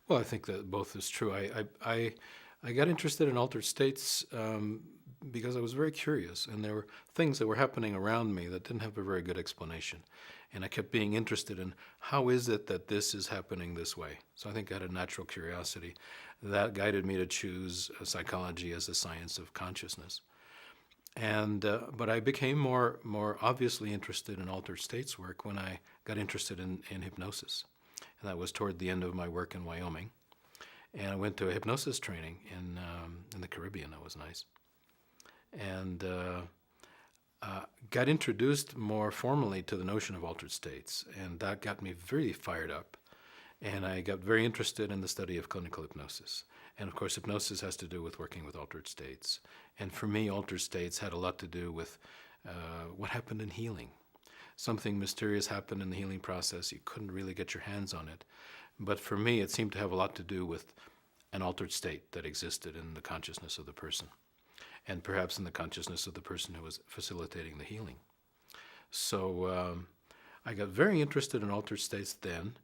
Well, I think that both is true. I got interested in altered states because I was very curious, and there were things that were happening around me that didn't have a very good explanation. And I kept being interested in how is it that this is happening this way. So I think I had a natural curiosity that guided me to choose psychology as a science of consciousness. And but I became more obviously interested in altered states work when I got interested in hypnosis, and that was toward the end of my work in Wyoming. And I went to a hypnosis training in the Caribbean. That was nice, and got introduced more formally to the notion of altered states, and that got me very fired up. And I got very interested in the study of clinical hypnosis. And of course, hypnosis has to do with working with altered states. And for me, altered states had a lot to do with what happened in healing. Something mysterious happened in the healing process. You couldn't really get your hands on it. But for me, it seemed to have a lot to do with an altered state that existed in the consciousness of the person, and perhaps in the consciousness of the person who was facilitating the healing. So I got very interested in altered states then,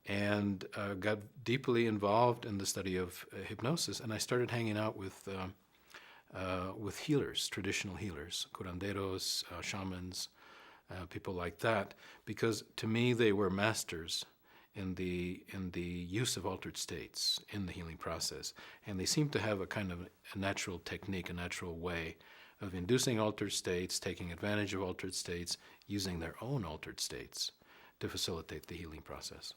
and got deeply involved in the study of hypnosis. And I started hanging out with healers, traditional healers, curanderos, shamans, people like that, because to me they were masters in the use of altered states in the healing process, and they seemed to have a kind of a natural technique, a natural way of inducing altered states, taking advantage of altered states, using their own altered states to facilitate the healing process.